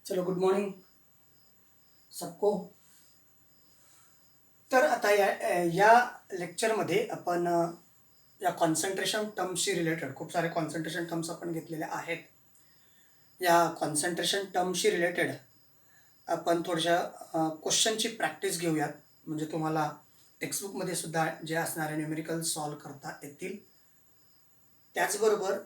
चलो good morning सबको. तर आता या लेक्चरमध्ये आपण या कॉन्सन्ट्रेशन टर्म्सशी रिलेटेड खूप सारे कॉन्सन्ट्रेशन टर्म्स आपण घेतलेले आहेत. या कॉन्सन्ट्रेशन टर्मशी रिलेटेड आपण थोड्याशा क्वेश्चनची प्रॅक्टिस घेऊयात, म्हणजे तुम्हाला टेक्स्टबुकमध्ये सुद्धा जे असणारे न्यूमेरिकल सॉल्व करता येतील. त्याचबरोबर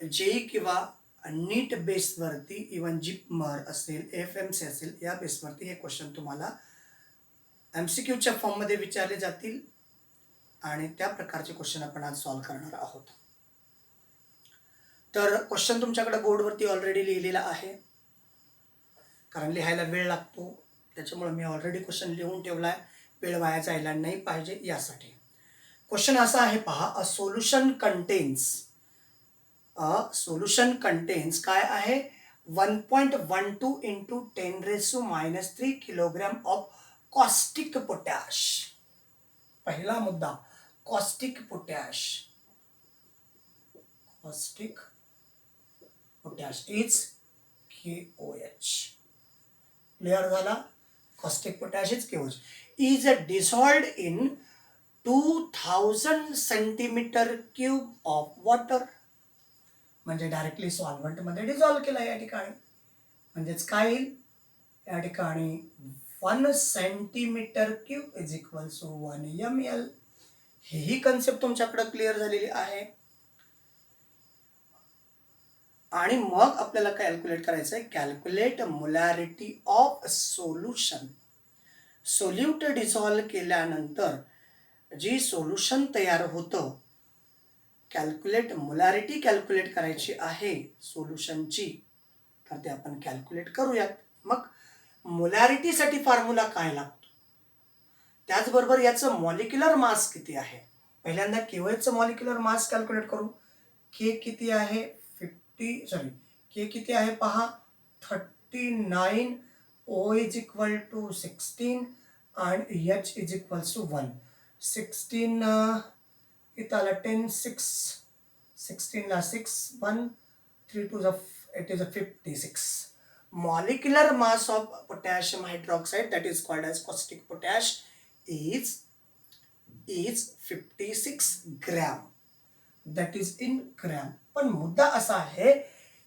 जेई किंवा नीट बेसवरती इवन जिपमर असेल, एफ-एम-सी असेल, या बेसवरती हे क्वेश्चन तुम्हाला MCQच्या फॉर्ममध्ये विचारले जातील आणि त्या प्रकारचे क्वेश्चन आपण आज सॉल्व करणार आहोत. तर क्वेश्चन तुमच्याकडे बोर्डवरती ऑलरेडी लिहिलेला आहे, कारण लिहायला वेळ लागतो, त्याच्यामुळे मी ऑलरेडी क्वेश्चन लिहून ठेवला आहे, वेळ वाया जायला नाही पाहिजे यासाठी. क्वेश्चन असा आहे पहा, अ सोल्युशन कंटेन्स काय आहे, 1.12 into 10⁻³ kilogram of caustic potash. पहिला मुद्दा caustic potash is KOH. Clear झाला. Caustic potash is KOH is dissolved in 2000 centimetre cube of water. म्हणजे डायरेक्टली सॉल्व्हंटमध्ये डिझॉल्व्ह केला या ठिकाणी. म्हणजेच काय येईल या ठिकाणी, 1 centimetre cube is equals to 1 ml. ही कन्सेप्ट तुमच्याकडे क्लिअर झालेली आहे. आणि मग आपल्याला कॅल्क्युलेट करायचं आहे, calculate molarity of solution. Solute dissolve केल्यानंतर जी सोल्युशन तयार होतं, कॅल्क्युलेट मोलॅरिटी कॅल्क्युलेट करायची आहे सोल्युशनची, तर ते आपण कॅल्क्युलेट करूयात. मग मोलॅरिटीसाठी फॉर्म्युला काय लागतो, त्याचबरोबर याचं मॉलिक्युलर मास किती आहे. पहिल्यांदा KOHचं मॉलिक्युलर मास कॅल्क्युलेट करू. के किती आहे, के किती आहे पहा, 39. O इज इक्वल टू 16 आणि H इज इक्वल्स टू 1. 16 इथं आला 10, 16ला 6, 1, 3 to the 8 is 56. Molecular mass of potassium hydroxide, that is called as caustic potash, is 56 gram. That is in gram. पण मुद्दा असा आहे,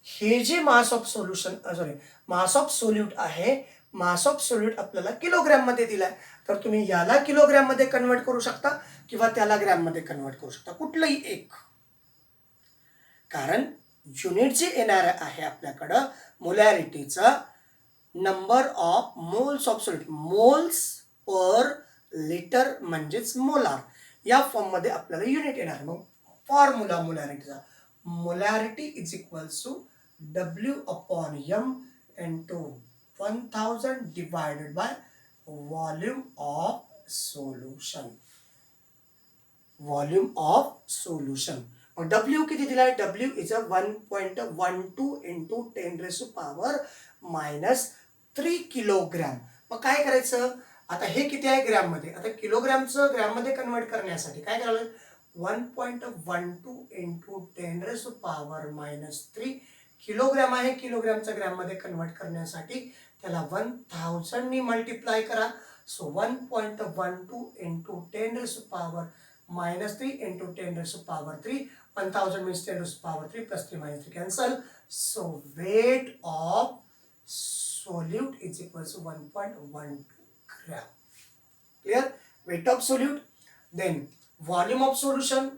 हे जे मास ऑफ सोल्यूट आहे, मास ऑफ सोल्यूट आपल्याला किलोग्रॅम मध्ये दिलाय, तर तुम्ही याला किलोग्रॅम मध्ये कन्वर्ट करू शकता किंवा त्याला ग्रॅम मध्ये कन्वर्ट करू शकता, कुठलंही एक. कारण युनिट जे येणार आहे आपल्याकडं मोलॅरिटीचा, number of moles of solute, moles per litre म्हणजेच मोलार, या फॉर्म मध्ये आपल्याला युनिट येणार. मग फॉर्म्युला मोलॅरिटीचा, molarity is equals to W/M into 1000 divided by volume of solution. W किती दिलाय, W इज 1.12 इंटू 10⁻³ किलोग्रॅम. मग काय करायचं, आता हे किती आहे ग्रॅम मध्ये, आता किलोग्रॅमचं ग्रॅम मध्ये कन्वर्ट करण्यासाठी काय करायला, 1.12 इंटू 10⁻³ किलोग्रॅम आहे, किलोग्रॅमचं ग्रॅम मध्ये कन्वर्ट करण्यासाठी त्याला 1000 नी मल्टिप्लाय करा. So 1.12 into 10⁻³ into 10⁻³ 1000 means 10⁻³ plus 3 minus 3 cancel. So weight of solute is equals to 1.12 gram. Clear? Weight of solute. Then volume of solution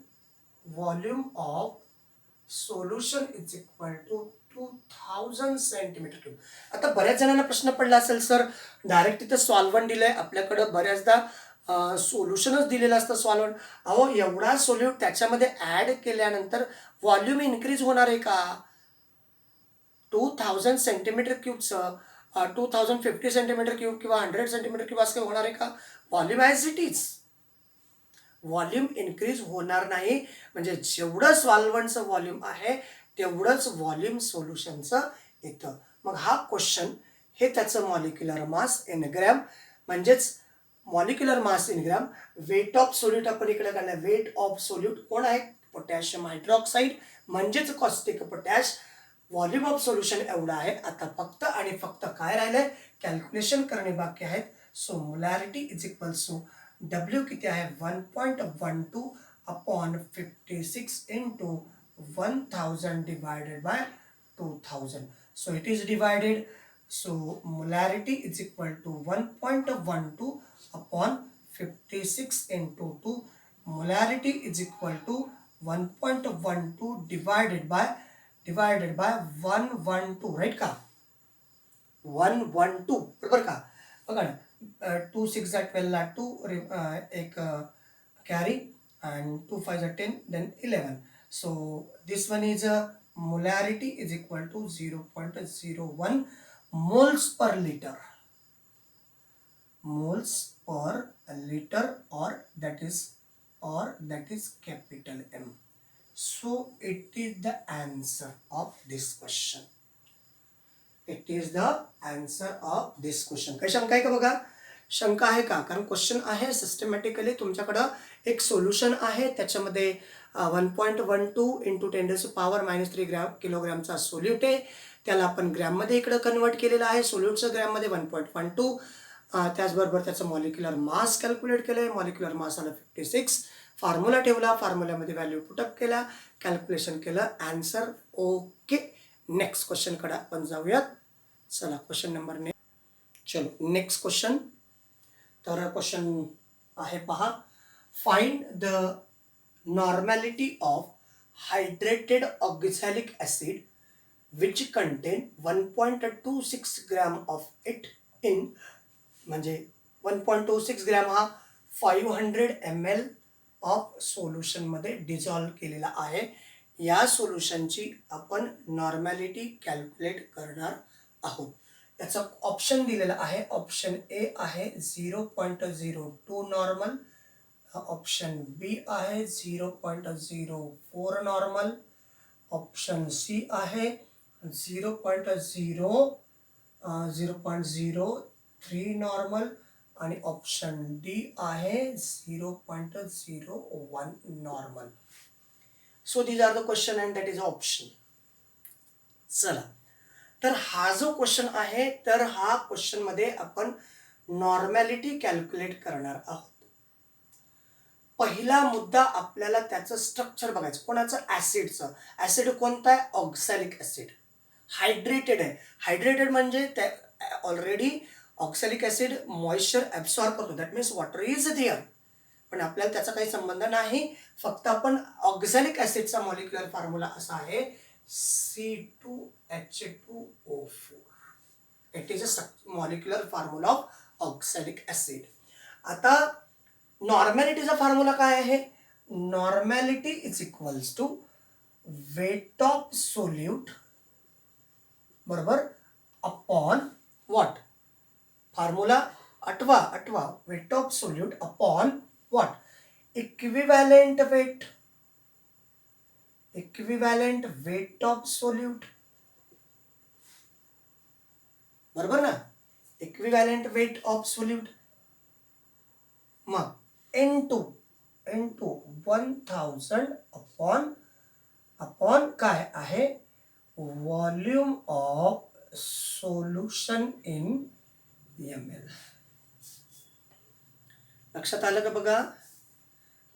is equal to 2000 centimetre cube. आता बऱ्याच जणांना प्रश्न पडला असेल, सर डायरेक्ट तिथं solvent दिलंय, आपल्याकडं बऱ्याचदा सोल्युशनच दिलेलं असतं सॉल्व्हंट. अहो, एवढा सोल्यूट त्याच्यामध्ये ऍड केल्यानंतर व्हॉल्यूम इन्क्रीज होणार आहे का, 2000 सेंटीमीटर क्यूबचं 2050 सेंटीमीटर क्यूब किंवा 100 सेंटीमीटर क्यूब असं होणार आहे का, volume as it is. Volume increase होणार नाही, म्हणजे जेवढं सॉल्व्हंटचं व्हॉल्यूम आहे तेवढंच व्हॉल्यूम सोल्युशनचं येतं. मग हा क्वेश्चन, हे त्याचं मॉलिक्युलर मास इन ग्रॅम, म्हणजेच molecular mass in gram. Weight of solute आपण इकडे काढलं, वेट ऑफ सोल्यूट कोण आहे, पोटॅशियम हायड्रॉक्साईड म्हणजेच caustic potash. Volume of solution एवढं आहे. आता फक्त आणि फक्त काय राहिलंय, कॅल्क्युलेशन करणे बाकी आहेत. So molarity is equals to W किती आहे 1.12 upon 56 into 1000 divided by 2000. So it is divided. So molarity is equal to 1.12 upon 56 into 2. Molarity is equal to 1.12 divided by 112, right का, 112 बरोबर का. बघा ना, 2 6 12 ला 2 एक carry and 2 5 10 then 11. So this one is a molarity is equal to 0.01 moles per liter. Moles per liter, or that is capital M. So it is the answer of this question. It is the answer of this question. काही शंका आहे का बघा, शंका आहे का, कारण question आहे सिस्टमॅटिकली तुमच्याकडं एक सोल्युशन आहे, त्याच्यामध्ये 1.12 इंटू 10⁻³ किलोग्रामचा सोल्यूट आहे, त्याला आपण ग्रॅममध्ये इकडं कन्वर्ट केलेलं आहे. सोल्यूटचं ग्रॅममध्ये 1.12. त्याचबरोबर त्याचं मॉलिक्युलर मास कॅल्क्युलेट केलं आहे. मॉलिक्युलर मास आलं 56. फॉर्म्युला ठेवला, फॉर्म्युल्यामध्ये व्हॅल्यू पुटअप केला, कॅल्क्युलेशन केलं, आन्सर ओके. नेक्स्ट क्वेश्चनकडे आपण जाऊयात. चला क्वेश्चन नंबर चलो नेक्स्ट क्वेश्चन. तर क्वेश्चन आहे पहा, find the normality of hydrated oxalic acid which contain 1.26 gram of it in, म्हणजे 1.26 ग्रॅम हा 500 ml ऑफ सोल्युशनमध्ये डिझॉल्व केलेला आहे. या सोल्युशनची आपण नॉर्मॅलिटी कॅल्क्युलेट करणार आहोत. याचा ऑप्शन दिलेला आहे. ऑप्शन ए आहे 0.02 नॉर्मल, ऑप्शन बी आहे 0.04 नॉर्मल, ऑप्शन सी आहे 0.03 नॉर्मल, आणि ऑप्शन डी आहे 0.01 normal. So these are the question and that is option. चला, तर हा जो क्वेश्चन आहे, तर हा क्वेश्चन मध्ये आपण नॉर्मॅलिटी कॅल्क्युलेट करणार आहोत. पहिला मुद्दा आपल्याला त्याचं स्ट्रक्चर बघायचं. कोणाचं, ॲसिडचं. ॲसिड कोणता आहे, ऑक्झॅलिक ॲसिड. हायड्रेटेड आहे. हायड्रेटेड म्हणजे त्या already oxalic acid moisture absorb करतो, that means water is there, पण आपल्याला त्याचा काही संबंध नाही. फक्त आपण ऑक्झॅलिक ॲसिडचा मॉलिक्युलर फॉर्म्युला असा आहे C2H2O4. It is a molecular formula of oxalic acid. आता नॉर्मॅलिटीचा फॉर्म्युला काय आहे, normality is equals to weight of solute बरोबर अपॉन व्हॉट, फॉर्म्युला आठवा, weight of solute upon what, equivalent weight of solute, बरोबर ना, इक्विव्हॅलेंट वेट ऑफ सोल्यूट. मग into 1000 upon काय आहे, volume of solution in ml. लक्षात आलं का बघा,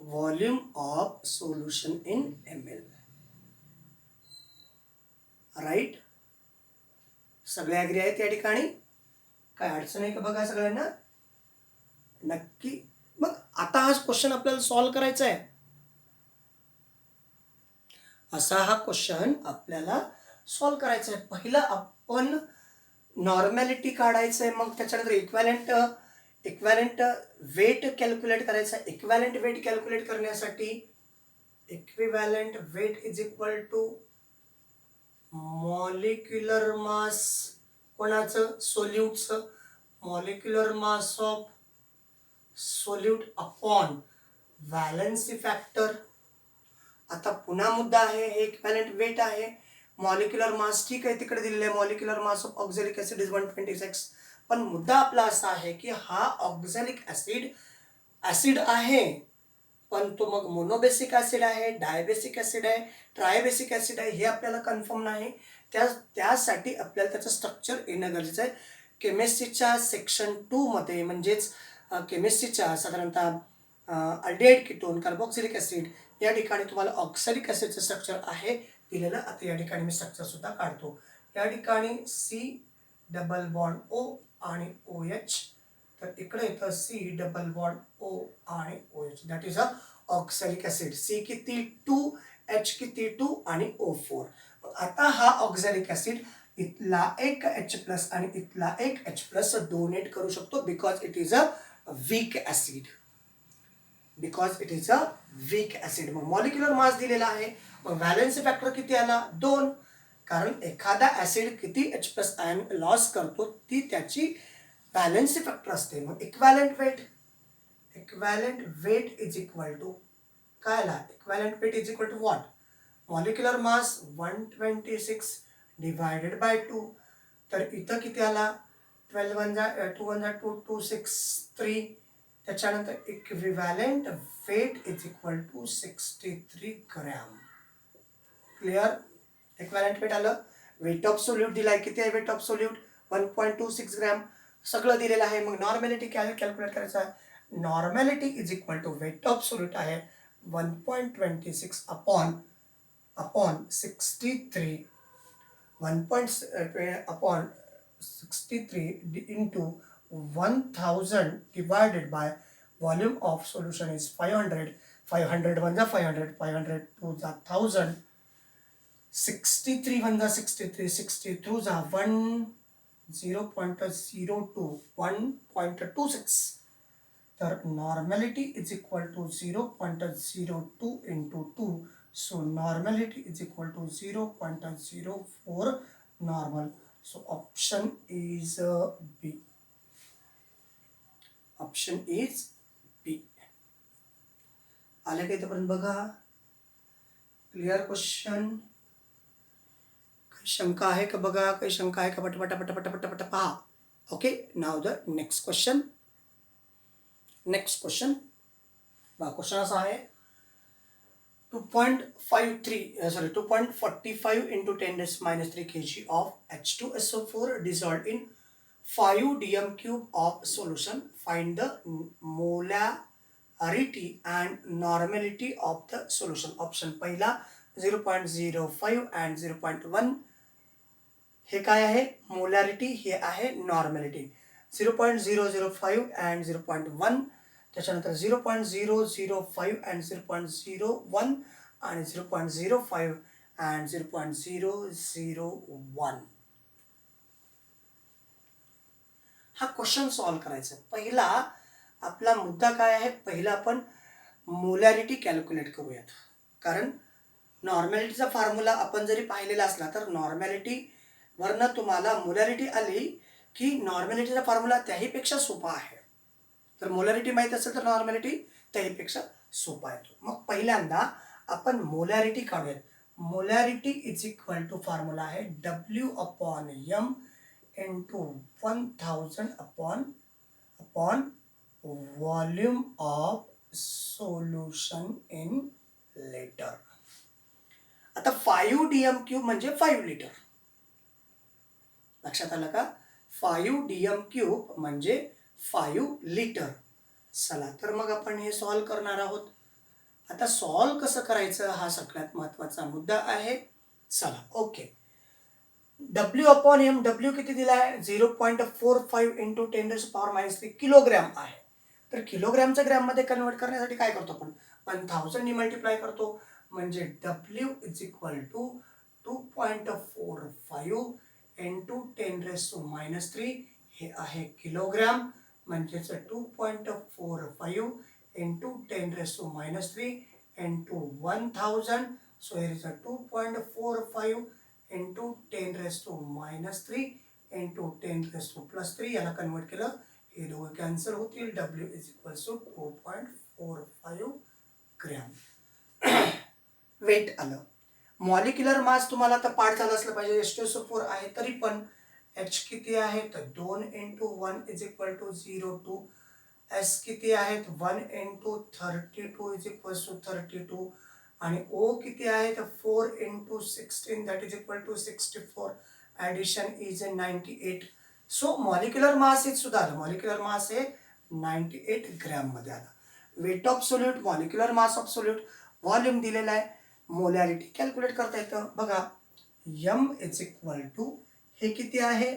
volume of solution in ml. Right, सगळे ॲग्री आहेत या ठिकाणी, काय अडचण आहे का बघा सगळ्यांना, नक्की. मग आता हा क्वेश्चन आपल्याला सॉल्व करायचा आहे. असा हा क्वेश्चन आपल्याला सॉल्व करायचा आहे. पहिला आपण नॉर्मॅलिटी काढायचं आहे, मग त्याच्यानंतर इक्वॅलेंट वेट कॅल्क्युलेट करायचं आहे. इक्वॅलेंट वेट कॅल्क्युलेट करण्यासाठी equivalent weight is equal to molecular mass, कोणाचं, सोल्यूटचं, molecular mass of solute upon valency factor. आता पुन्हा मुद्दा आहे, हे इक्विव्हॅलेंट वेट आहे, मॉलिक्युलर मास ठीक आहे तिकडे दिलेलं आहे, molecular mass of oxalic acid is 126. पण मुद्दा आपला असा आहे की हा ऑक्झॅलिक ॲसिड आहे, पण तो मग मोनोबेसिक ॲसिड आहे, डायबेसिक ॲसिड आहे, ट्रायबेसिक ॲसिड आहे हे आपल्याला कन्फर्म नाही. त्यासाठी आपल्याला त्याचं स्ट्रक्चर येणं गरजेचं आहे. केमिस्ट्रीच्या सेक्शन 2 मध्ये म्हणजेच केमिस्ट्रीच्या साधारणतः अल्डिहाइड कीटोन, कार्बोक्सिलिक ॲसिड या ठिकाणी तुम्हाला ऑक्सॅलिक ॲसिडचं स्ट्रक्चर आहे दिलेलं. आता या ठिकाणी मी स्ट्रक्चरसुद्धा काढतो. या ठिकाणी सी डबल बॉन्ड ओ आणि ओ एच, तर इकडे येतं सी डबल बॉन्ड ओ आणि O H, that is a oxalic acid. C किती 2, एच किती 2 आणि O4. आता हा ऑक्सॅलिक ॲसिड इथला एक H+ आणि इथला एक H+ डोनेट करू शकतो because it is a weak acid. मग मॉलिक्युलर मास दिलेला आहे. मग व्हॅलेन्सी फॅक्टर किती आला? 2. कारण एखादा ॲसिड किती H+ आयन लॉस करतो ती त्याची व्हॅलेन्सी फॅक्टर असते. मग equivalent weight is equal to काय आला? Equivalent weight is equal to what? Molecular mass 126 divided by 2. तर इथं किती आला? 12 1 2 1 2 2 6 3. त्याच्यानंतर equivalent weight is equal to 63 gram. Clear? Equivalent weight आलं. वेट ऑफ सोल्यूट दिलाय. किती आहे वेट ऑफ सोल्यूट? 1.26 ग्रॅम. सगळं दिलेलं आहे. मग नॉर्मॅलिटी कॅल्क्युलेट करायचं आहे. Normality is equal to weight of solute आहे 1.26 upon 63 1.63 into 1000 divided by volume of solution is 500. 500 1 500, 500 2 1000, 63 1 63, 63 1 0.02, 1.26. तर नॉर्मॅलिटी is equal to 0.02 into 2. So normality is equal to 0.04 normal. So option is B. Option is B. आले का इथपर्यंत बघा? Clear question? काही शंका आहे का बघा? काही शंका आहे का? पटापट पहा. Okay, now the next question. बघा क्वेश्चन असा आहे 2.45 into 10⁻³ kg of H2SO4 dissolved in 5 dm³ of solution. Find the molarity and normality of the solution. Option पहिला 0.05 and 0.1. हे काय आहे? मोलॅरिटी. हे आहे नॉर्मॅलिटी. 0.005 and 0.1. त्याच्यानंतर 0.005 and 0.01 आणि 0.05 and 0.001. हा क्वेश्चन सॉल्व करायचा. पहिला आपला मुद्दा काय आहे? पहिला आपण मोलॅरिटी कॅल्क्युलेट करूयात. कारण नॉर्मॅलिटीचा फॉर्म्युला आपण जरी पाहिलेला असला तर नॉर्मॅलिटी वरनं तुम्हाला मोलॅरिटी आली की नॉर्मॅलिटीचा फॉर्म्युला त्याहीपेक्षा सोपा आहे. तर मोलॅरिटी माहीत असेल तर नॉर्मॅलिटी त्याहीपेक्षा सोपा येतो. मग पहिल्यांदा आपण मोलॅरिटी काढूयात. Molarity is equal to formula आहे W/m into 1000 upon volume of solution in liter. आता 5 dm³ म्हणजे 5 लिटर. लक्षात आलं का? 5 dm³ म्हणजे 5 लिटर. चला तर मग आपण हे सॉल्व करणार आहोत. आता सॉल्व कसं करायचं हा सगळ्यात महत्त्वाचा मुद्दा आहे. चला ओके. W/m, W किती दिला आहे? 0.45 into 10⁻³ किलोग्रॅम आहे. तर किलोग्रॅमचं ग्रॅममध्ये कन्वर्ट करण्यासाठी काय करतो आपण? 1000 ने मल्टिप्लाय करतो. म्हणजे W is equal to 2.45 into 10⁻³ हे आहे किलोग्रॅम. म्हणजेच 2.45 into 10⁻³ into 1000. So here is a 2.45 into 10⁻³ into 10⁻³ याला कन्वर्ट केलं हे दोघं कॅन्सल होतील. W is equal to 2.45 gram. Weight आलं. मॉलिक्युलर मास तुम्हाला आता पाठ झालं असलं पाहिजे. H2SO4 आहे तरी पण H किती आहे? तर 2 into 1 is equal to 0.2. S किती आहेत 1 इंटू 32 इज इक्वल्स टू 32 आणि ओ किती आहेत 4 into 16 that is equal to 64 addition is 98. So molecular mass is सुद्धा आलं, मॉलिक्युलर मास हे 98 ग्रॅम मध्ये आलं. Weight of solute, molecular mass of solute, volume दिलेला आहे, मोलॅरिटी कॅल्क्युलेट करता येतं. बघा एम इज इक्वल टू हे किती आहे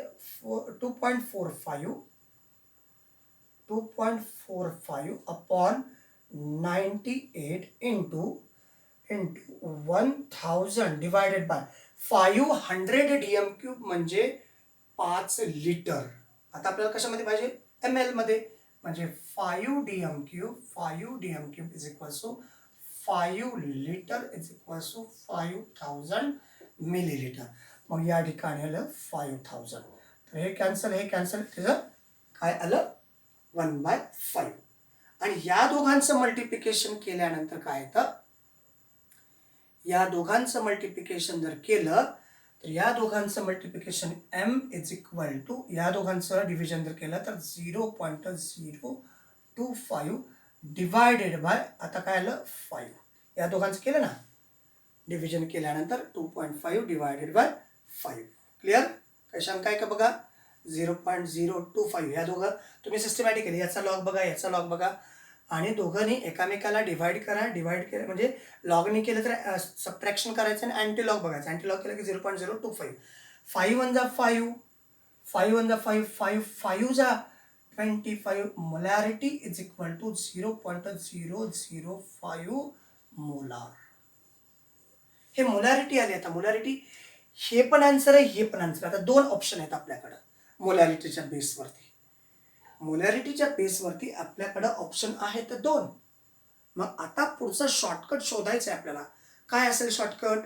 2.45 upon 98 into 1000 divided bye 500 DM cube म्हणजे 5 लिटर. आता आपल्याला कशामध्ये पाहिजे एम एल मध्ये, म्हणजे 5 DM cube is equal to 5 litre is equal to 5000 millilitre. मग या ठिकाणी आलं 5000, तर हे कॅन्सल त्याचं काय आलं 1/5. आणि या दोघांचं मल्टिप्लिकेशन केल्यानंतर काय येतं, या दोघांचं मल्टिप्लिकेशन जर केलं तर या दोघांचं multiplication M is equal to, या दोघांचं डिव्हिजन जर केलं तर 0.025 डिवायडेड बाय, आता काय आलं 5, या दोघांचं केलं ना डिव्हिजन केल्यानंतर 2.5 डिवायडेड बाय 5. क्लिअर, काही शंका आहे का बघा. 0.025 ह्या दोघं तुम्ही सिस्टमॅटिकली याचा लॉग बघा, याचा लॉग बघा आणि दोघांनी एकामेकाला डिवाइड करा. डिवाइड केलं म्हणजे लॉगनी केलं तर सबट्रॅक्शन करायचं आणि अँटी लॉग बघायचं. अँटी लॉग केलं की 0.025. 5 1 जा 5, 5 1 जा 5, 5 5 जा 25. Molarity is equal to 0.005 molar. हे मोलॅरिटी आली. आता मोलॅरिटी हे पण आन्सर आहे, हे पण आन्सर. आता दोन ऑप्शन आहेत आपल्याकडं मोलॅरिटीच्या बेसवरती. मोलॅरिटीच्या बेसवरती आपल्याकडं ऑप्शन आहेत दोन. मग आता पुढचं शॉर्टकट शोधायचं आहे आपल्याला. काय असेल शॉर्टकट,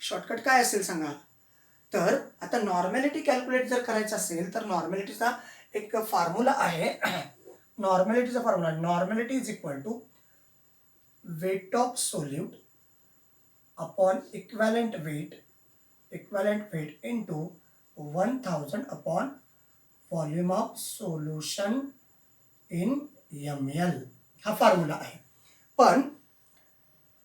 शॉर्टकट काय असेल सांगा. तर आता नॉर्मॅलिटी कॅल्क्युलेट जर करायचं असेल तर नॉर्मॅलिटीचा एक फॉर्म्युला आहे. नॉर्मॅलिटीचा formula, normality is equal to weight of solute upon equivalent weight into 1000 upon volume of solution in ml. हा फॉर्म्युला आहे. पण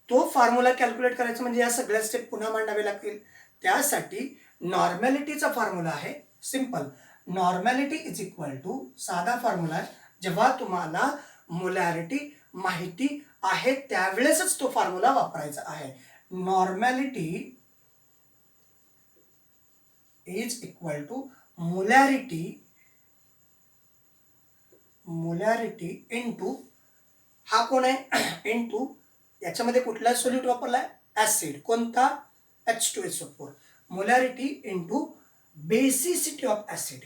तो फॉर्म्युला कॅल्क्युलेट करायचा म्हणजे या सगळ्या स्टेप पुन्हा मांडावे लागतील. त्यासाठी नॉर्मॅलिटीचा फॉर्म्युला आहे सिंपल. नॉर्मॅलिटी इज इक्वल टू, साधा फॉर्म्युला आहे, जेव्हा तुम्हाला मोलॅरिटी माहिती आहे त्यावेळेसच तो फॉर्म्युला वापरायचा आहे. Normality is equal to molarity into, हा कोण आहे इंटू, याच्यामध्ये कुठला सोल्यूट वापरलाय ऍसिड, कोणता H2SO4. Molarity into basicity of acid,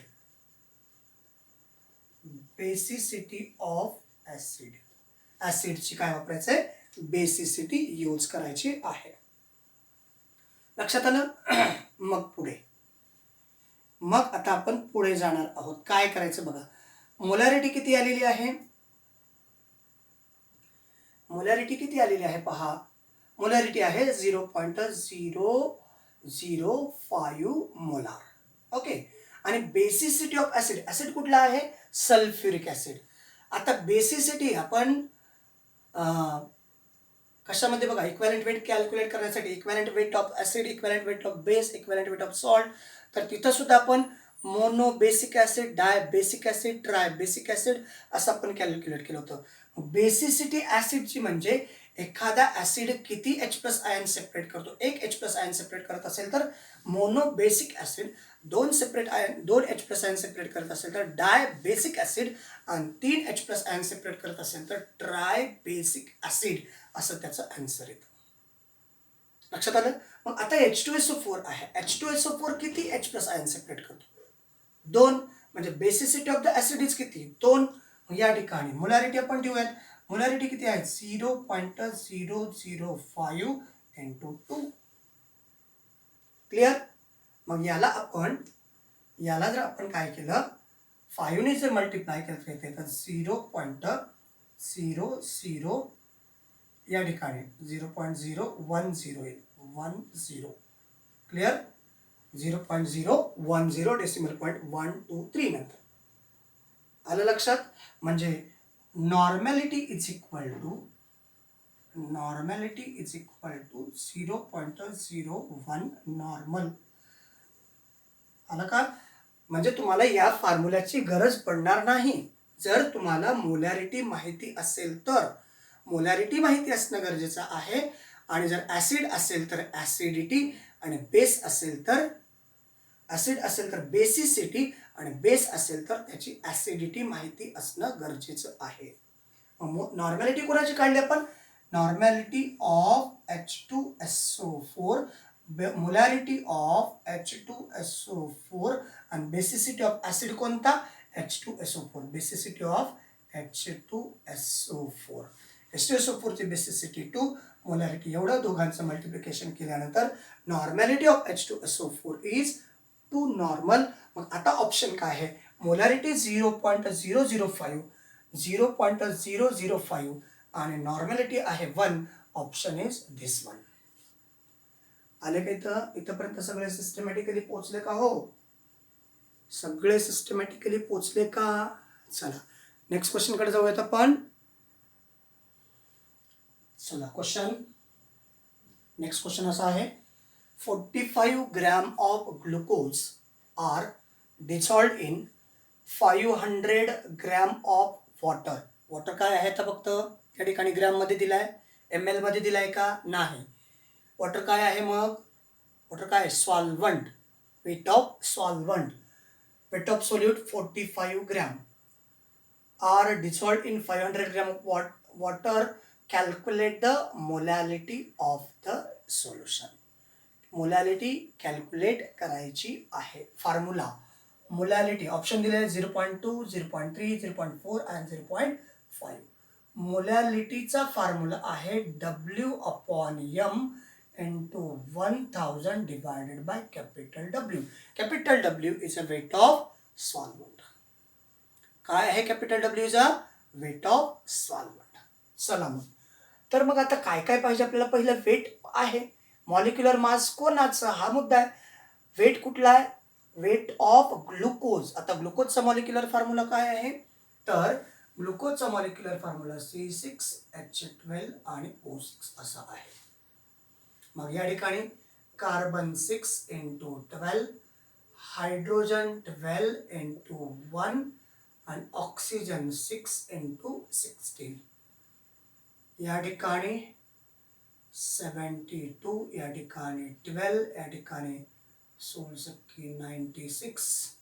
basicity of acid. ऍसिडची काय वापरायचंय बेसिसिटी यूज करायची आहे. लक्षात आलं. मग पुढे, मग आता आपण पुढे जाणार आहोत. काय करायचं बघा. मोलॅरिटी किती आलेली आहे, मोलॅरिटी किती आलेली आहे पहा. मोलॅरिटी आहे 0.005 मोलार. ओके. आणि बेसिसिटी ऑफ ऍसिड, ऍसिड कुठला आहे सल्फ्युरिक ऍसिड. आता बेसिसिटी आपण कशामध्ये बघा, इक्वॅलेंट वेट कॅल्क्युलेट करण्यासाठी equivalent weight of acid, equivalent weight of base, equivalent weight of salt. तर तिथं सुद्धा आपण monobasic acid, dibasic acid, tribasic acid असं आपण कॅल्क्युलेट केलं होतं. बेसिसिटी ऍसिडची म्हणजे एखादा ऍसिड किती H+ आयन सेपरेट करतो. एक H+ आयन सेपरेट करत असेल तर मोनो बेसिक ऍसिड, दोन H+ आयन सेपरेट करत असेल तर डाय बेसिक ऍसिड आणि 3 H+ आयन सेपरेट करत असेल तर ट्राय बेसिक ऍसिड असं त्याचं आन्सर येतं. लक्षात आलं. मग आता H2SO4 आहे. H2SO4 किती H+ आयन सेपरेट करतो 2, म्हणजे basicity of the acid is किती 2. या ठिकाणी मोलॅरिटी आपण ठेवूयात. मोलॅरिटी किती आहे 0.005 इंटू 2. क्लिअर. मग याला जर आपण काय केलं 5 ने जर मल्टिप्लाय केलं तर 0.00 या ठिकाणी 0.010 येईल 10. क्लिअर. 0.010 डेसिमल पॉईंट 1 2 3 नंतर. आलं लक्षात? म्हणजे नॉर्मॅलिटी इज इक्वल टू 0.01 नॉर्मल. आलं का? म्हणजे तुम्हाला या फॉर्म्युल्याची गरज पडणार नाही. जर तुम्हाला मोलॅरिटी माहिती असेल तर. मोलॅरिटी माहिती असणं गरजेचं आहे. आणि जर ॲसिड असेल तर ॲसिडिटी आणि बेस असेल तर ॲसिड असेल तर बेसिसिटी आणि बेस असेल तर त्याची ॲसिडिटी माहिती असणं गरजेचं आहे. नॉर्मॅलिटी कोणाची काढली आपण? नॉर्मॅलिटी of H2SO4, molarity of H2SO4 आणि बेसिसिटी ऑफ ॲसिड कोणता? H2SO4. Basicity of H2SO4. H2SO4 ची बेसिसिटी 2, मोलॅरिटी एवढं दोघांचं मल्टिप्लिकेशन केल्यानंतर नॉर्मॅलिटी ऑफ H2SO4 इज 2 नॉर्मल. मग आता ऑप्शन काय आहे? मोलॅरिटी 0.005, 0.005 आणि नॉर्मॅलिटी आहे 1. Option is this one. आले का इथंपर्यंत सगळे सिस्टमॅटिकली पोचले का? हो, सगळे सिस्टमॅटिकली पोचले का? चला नेक्स्ट क्वेश्चन कडे जाऊयात आपण. चला नेक्स्ट क्वेश्चन असा आहे, 45 gram of glucose are dissolved in 500 gram of water. Water काय आहे? तर फक्त या ठिकाणी ग्रॅम मध्ये दिलाय, ml मध्ये दिलाय का? नाही. वॉटर काय आहे मग? वॉटर काय आहे? Solvent. Weight of solvent, weight of solute 45 gram are dissolved in 500 gram of water. Calculate the molality of the solution. Molality calculate करायची आहे. फॉर्म्युला मोलॅलिटी ऑप्शन दिले 0.2, 0.3, 0.4 आणि 0.5. मोलॅलिटीचा फॉर्म्युला आहे W/m into 1000 divided by capital W. Capital W is a weight of solvent. काय आहे capital W चा? Weight of solvent. चला मग, तर मग आता काय काय पाहिजे आपल्याला? पहिलं वेट आहे, मॉलिक्युलर मास कोणाचा हा मुद्दा आहे. वेट कुठला आहे? Weight of glucose. आता ग्लुकोजचा मॉलिक्युलर फॉर्म्युला काय आहे? तर ग्लुकोजचा मॉलिक्युलर फॉर्म्युला C6H12 आणि O6 असा आहे. मग या ठिकाणी कार्बन 6 into 12, हायड्रोजन 12 into 1 आणि ऑक्सिजन 6 into 16. या ठिकाणी 72, या ठिकाणी 12, या ठिकाणी 96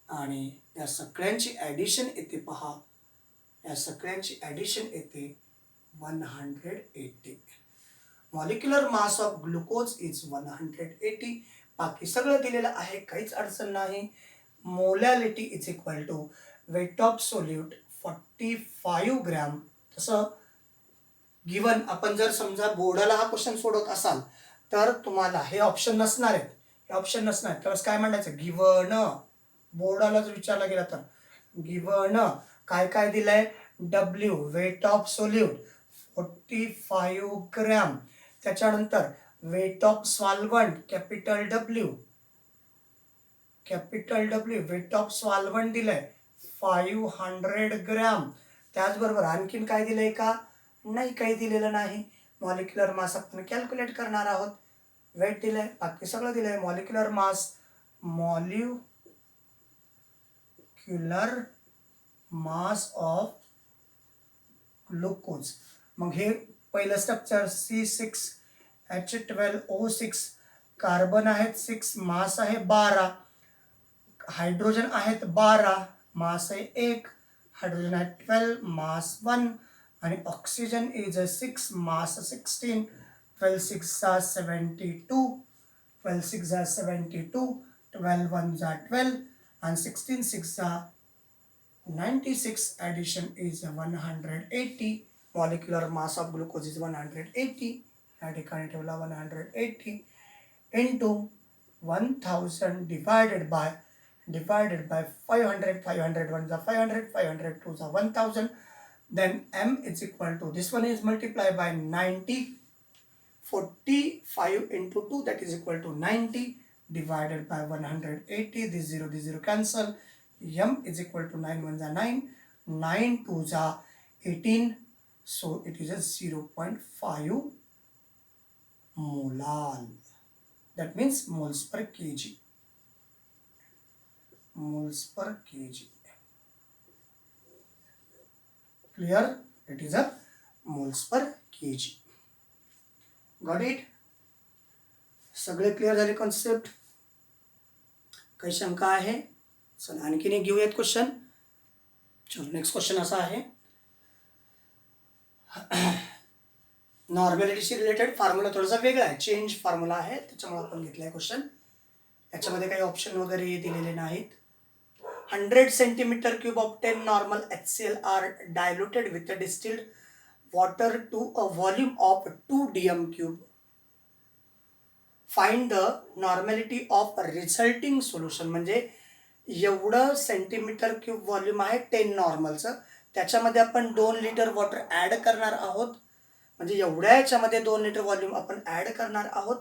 आणि या सगळ्यांची ॲडिशन येते पहा. या सगळ्यांची ॲडिशन येते 180. Molecular mass of glucose is 180. बाकी सगळं दिलेलं आहे, काहीच अडचण नाही. Molality is equal to weight of solute 45 gram. तसं गिवन आपण जर समजा बोर्डाला हा क्वेश्चन सोडवत असाल तर तुम्हाला हे ऑप्शन नसणार आहेत. हे ऑप्शन नसणार आहेत तर काय म्हणायचं? गिवन. बोर्डाला जर विचारला गेला तर गिवन काय काय दिलंय? W weight of solute 45 gram. त्याच्यानंतर weight of solvent capital W, capital W weight of solvent दिलंय 500 ग्रॅम. त्याचबरोबर आणखीन काय दिलंय का? नाही, काही दिलेलं नाही. मॉलिक्युलर मास आपण कॅल्क्युलेट करणार आहोत. वेट दिलंय, बाकी सगळं दिलंय. Molecular mass of glucose. मग हे पहिलं स्ट्रक्चर C6H12O6. कार्बन आहेत 6, मास आहे 12. हायड्रोजन आहेत 12, मास आहे 1. हायड्रोजन आहे 12, मास 1 आणि oxygen is 6, mass 16. 12 6 72, 12 6 72, 12 1 12 and 16 6 96. Addition is 180. Molecular mass of glucose is 180. या ठिकाणी ठेवला 180 into 1000 divided by 500. 500 1 is 500, 500 2 is 1000. Then m is equal to, this one is multiplied by 90. 45 into 2, that is equal to 90 divided by 180. This 0 cancel. m is equal to 9 1 जा 9, 9 2 जा 18, so it is a 0.5 molal. That means moles per kg. Moles per kg. Clear? It is a moles per kg. Got it? सगळे clear झाले concept? काही शंका आहे? चला आणखीन एक घेऊयात क्वेश्चन. चलो नेक्स्ट क्वेश्चन असा आहे, नॉर्मॅलिटीशी रिलेटेड फॉर्म्युला थोडासा वेगळा आहे, चेंज फॉर्म्युला आहे, त्याच्यामुळे आपण घेतलाय क्वेश्चन. याच्यामध्ये काही ऑप्शन वगैरे दिलेले नाहीत. 100 centimetre cube of 10 normal HCl are diluted with distilled water to a volume of 2 dm cube. Find the normality of resulting solution. म्हणजे एवढं सेंटीमीटर क्यूब व्हॉल्यूम आहे 10 नॉर्मलचं, त्याच्यामध्ये आपण 2 लिटर वॉटर ॲड करणार आहोत. म्हणजे एवढ्या याच्यामध्ये 2 लिटर व्हॉल्यूम आपण ॲड करणार आहोत.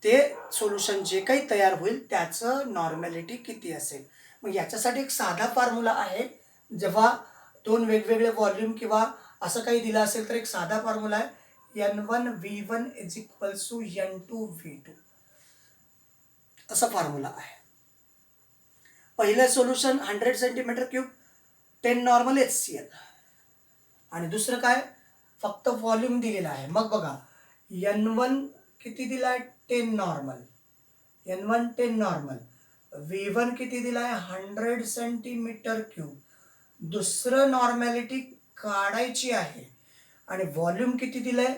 ते सोल्युशन जे काही तयार होईल त्याचं नॉर्मॅलिटी किती असेल. मग याच्यासाठी एक साधा फॉर्म्युला आहे. जेव्हा 2 वेगवेगळे व्हॉल्यूम किंवा असं काही दिलं असेल तर एक साधा फॉर्म्युला आहे, N1 V1 is equals to N2 V2 असा फॉर्म्युला आहे. पहिलं solution 100 centimetre cube 10 normal HCl, आणि दुसरं काय, फक्त व्हॉल्यूम दिलेला आहे. मग बघा N1 किती दिला आहे, 10 नॉर्मल, N1 10 नॉर्मल. V1 किती दिला आहे, 100 सेंटीमीटर क्यूब. दुसरं नॉर्मॅलिटी काढायची आहे. आणि व्हॉल्यूम किती दिलाय,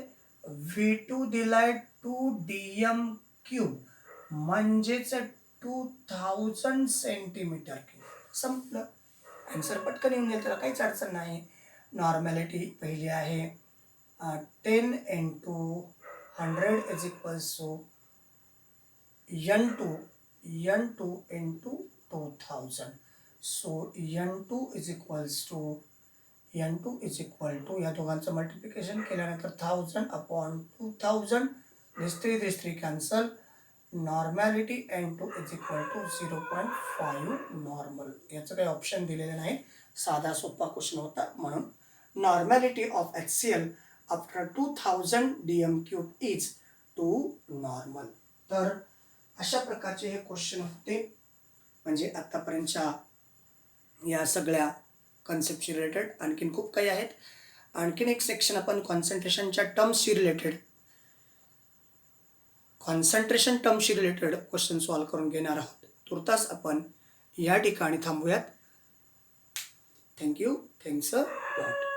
V2 दिलाय 2 dm क्यूब, म्हणजेच 2000 सेंटीमीटर क्यूब. संपलं, आन्सर पटकन येऊन गेलं, त्याला काहीच अडचण नाही. नॉर्मॅलिटी पहिली आहे 10 into 100 is equals to N2 into 2000. So N2 is equal to या दोघांचं मल्टिप्लिकेशन केल्यानंतर 1000 upon 2000. this 3 cancel. नॉर्मॅलिटी N2 is equal to 0.5 normal. याचं काही ऑप्शन दिलेलं नाही, साधा सोपा क्वेश्चन होता म्हणून. Normality of HCl after 2000 dm cube is 2 normal. तर अशा प्रकारचे हे क्वेश्चन होते. म्हणजे आतापर्यंतच्या या सगळ्या कन्सेप्टशी रिलेटेड आणखीन खूप काही आहेत. आणखीन एक सेक्शन आपण कॉन्सन्ट्रेशन टर्म्सशी रिलेटेड क्वेश्चन सॉल्व करून घेणार आहोत. तुर्तास आपण या ठिकाणी थांबूयात. थँक्यू. Thanks a lot.